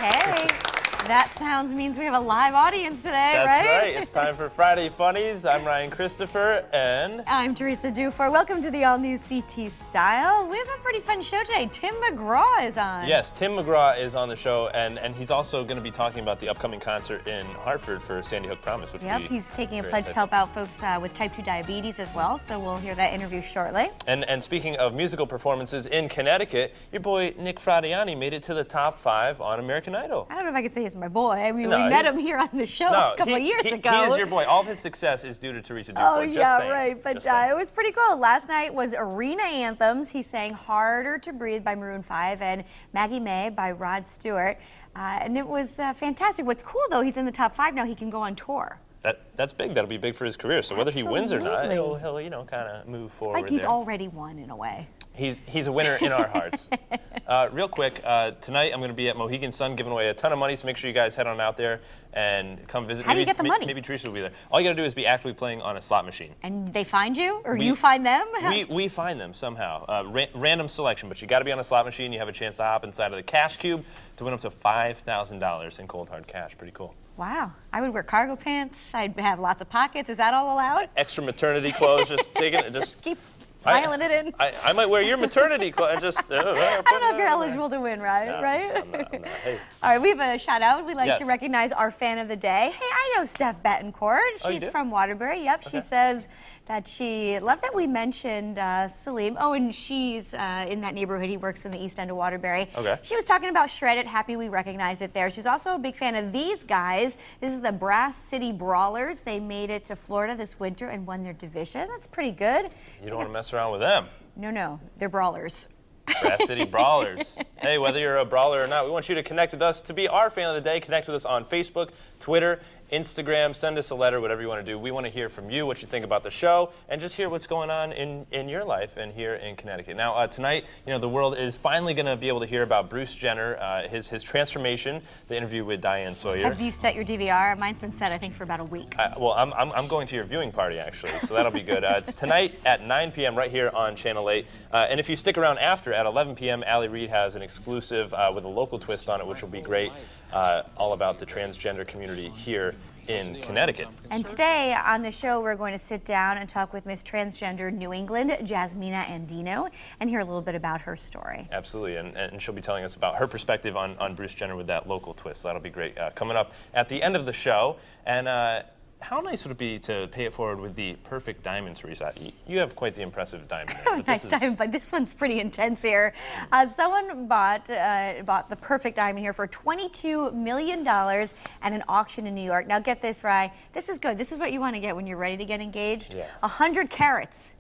Okay. That sounds means we have a live audience today, right? That's right. It's time for Friday Funnies. I'm Ryan Christopher, and I'm Teresa Dufour. Welcome to the all-new CT Style. We have a pretty fun show today. Tim McGraw is on. Yes, Tim McGraw is on the show, and he's also going to be talking about the upcoming concert in Hartford for Sandy Hook Promise. Which he's taking a pledge to help out folks with type 2 diabetes as well, so we'll hear that interview shortly. And speaking of musical performances in Connecticut, your boy Nick Fradiani made it to the top 5 on American Idol. I don't know if I could say he's my boy. I mean, we met him here on the show a couple of years ago. He is your boy. All of his success is due to Teresa Dufour. Oh, yeah, right. But it was pretty cool. Last night was arena anthems. He sang Harder to Breathe by Maroon 5 and Maggie May by Rod Stewart. And it was fantastic. What's cool, though, he's in the top 5 now. He can go on tour. That's big. That'll be big for his career. So whether he wins or not, he'll kind of move forward. Like he's already won in a way. He's a winner in our hearts. Real quick, tonight I'm going to be at Mohegan Sun giving away a ton of money, so make sure you guys head on out there and come visit. How do you get the money? Maybe Teresa will be there. All you got to do is be actively playing on a slot machine. And they find you, or you find them? We find them somehow. Random selection, but you got to be on a slot machine. You have a chance to hop inside of the cash cube to win up to $5,000 in cold hard cash. Pretty cool. Wow. I would wear cargo pants. I'd have lots of pockets. Is that all allowed? Extra maternity clothes, just taking it. Just keep piling it in. I might wear your maternity clothes. I don't know if you're eligible to win, right? No, right? I'm not. Hey. All right, we have a shout out. We'd like to recognize our fan of the day. Hey, I know Steph Betancourt. She's from Waterbury. Yep, she says that she loved that we mentioned Salim. Oh, and she's in that neighborhood. He works in the east end of Waterbury. Okay. She was talking about Shred It. Happy we recognized it there. She's also a big fan of these guys. This is the Brass City Brawlers. They made it to Florida this winter and won their division. That's pretty good. You don't want to mess around with them. No, they're brawlers. Brass City Brawlers. Hey, whether you're a brawler or not, we want you to connect with us. To be our fan of the day, connect with us on Facebook, Twitter, Instagram, send us a letter, whatever you want to do. We want to hear from you, what you think about the show, and just hear what's going on in your life and here in Connecticut. Now, tonight, the world is finally going to be able to hear about Bruce Jenner, his transformation, the interview with Diane Sawyer. Have you set your DVR? Mine's been set, I think, for about a week. Well, I'm going to your viewing party, actually, so that'll be good. It's tonight at 9 p.m. right here on Channel 8. And if you stick around after, at 11 p.m., Allie Reed has an exclusive with a local twist on it, which will be great, all about the transgender community here in Connecticut. And today on the show, we're going to sit down and talk with Miss Transgender New England, Jasmina Andino, and hear a little bit about her story. Absolutely, and she'll be telling us about her perspective on Bruce Jenner with that local twist. So that'll be great. Coming up at the end of the show. And how nice would it be to pay it forward with the perfect diamond, Teresa? You have quite the impressive diamond there. Nice diamond, but this one's pretty intense here. Someone bought the perfect diamond here for $22 million at an auction in New York. Now get this, Rye. This is good. This is what you want to get when you're ready to get engaged. Yeah. 100 carats.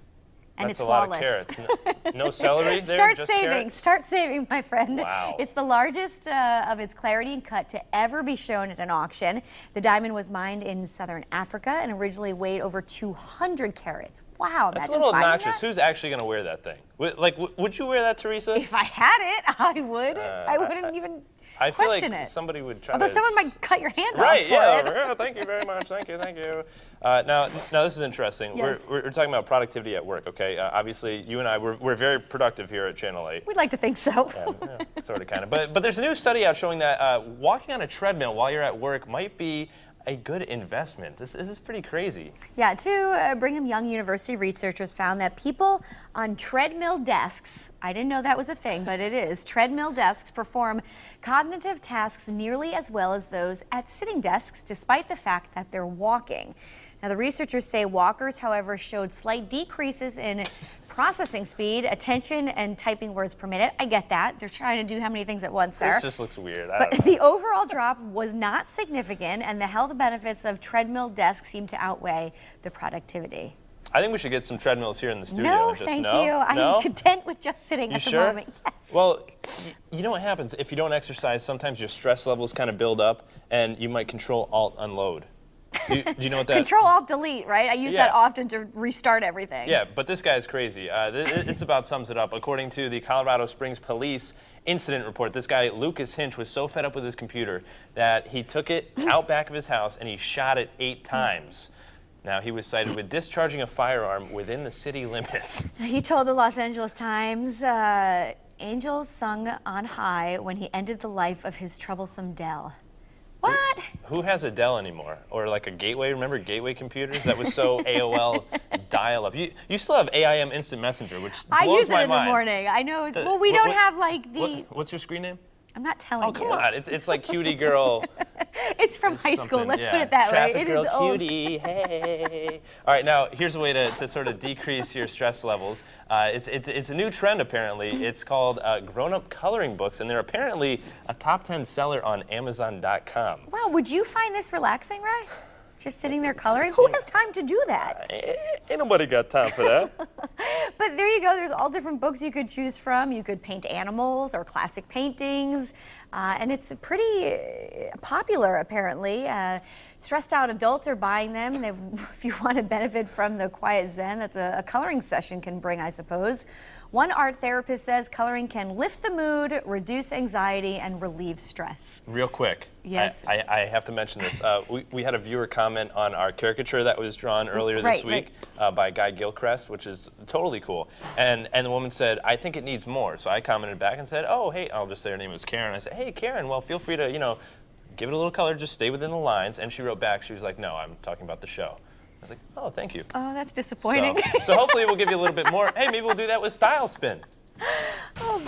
And That's it's a lot flawless. Of carats. No celery there? Start just saving. carrots? Start saving, my friend. Wow. It's the largest of its clarity and cut to ever be shown at an auction. The diamond was mined in southern Africa and originally weighed over 200 carats. Wow, that's a little obnoxious. Who's actually going to wear that thing? Would you wear that, Teresa? If I had it, I would. I wouldn't even I feel question like it. somebody would try Although to... someone might cut your hand right, off for yeah. it. Thank you very much. Thank you. Now this is interesting. Yes. We're talking about productivity at work, okay? Obviously, you and I, we're very productive here at Channel 8. We'd like to think so. Yeah, sort of, kind of. But there's a new study out showing that walking on a treadmill while you're at work might be a good investment. This is pretty crazy. Yeah, two Brigham Young University researchers found that people on treadmill desks, I didn't know that was a thing, but it is, treadmill desks perform cognitive tasks nearly as well as those at sitting desks, despite the fact that they're walking. Now, the researchers say walkers, however, showed slight decreases in processing speed, attention, and typing words per minute. I get that. They're trying to do how many things at once there. This just looks weird. But the overall drop was not significant, and the health benefits of treadmill desks seem to outweigh the productivity. I think we should get some treadmills here in the studio. No, and just, thank no? you. No? I'm content with just sitting at the moment. Yes. Well, you know what happens? If you don't exercise, sometimes your stress levels kind of build up, and you might Control-Alt-Unload. Do you know what that is? Control-Alt-Delete, right? I use that often to restart everything. Yeah, but this guy's crazy. This about sums it up. According to the Colorado Springs Police incident report, this guy, Lucas Hinch, was so fed up with his computer that he took it out back of his house and he shot it 8 times. Now, he was cited with discharging a firearm within the city limits. He told the Los Angeles Times angels sung on high when he ended the life of his troublesome Dell. What? Who has a Dell anymore? Or like a Gateway? Remember Gateway computers? That was so AOL dial-up. You still have AIM Instant Messenger, which blows my mind. I use it in the morning. I know. Well, we don't have like the. What's your screen name? I'm not telling you. Oh, come on. It's like Cutie Girl. It's from high school. Something, Let's yeah. put it that Traffic way. It girl is old. cutie, hey. All right, now here's a way to sort of decrease your stress levels. It's a new trend apparently. It's called grown-up coloring books, and they're apparently a top 10 seller on Amazon.com. Wow, would you find this relaxing, Ray? Just sitting there coloring? Who has time to do that? Ain't nobody got time for that. But there you go. There's all different books you could choose from. You could paint animals or classic paintings. And it's pretty popular, apparently. Stressed out adults are buying them. If you want to benefit from the quiet zen that a coloring session can bring, I suppose. One art therapist says coloring can lift the mood, reduce anxiety, and relieve stress. Real quick. Yes. I have to mention this. We had a viewer comment on our caricature that was drawn earlier this week by Guy Gilchrist, which is totally cool. And the woman said, I think it needs more. So I commented back and said, oh, hey, I'll just say her name was Karen. I said, hey, Karen, well, feel free to, give it a little color, just stay within the lines. And she wrote back, she was like, no, I'm talking about the show. I was like, oh, thank you. Oh, that's disappointing. So hopefully we'll give you a little bit more. Hey, maybe we'll do that with Style Spin. Oh.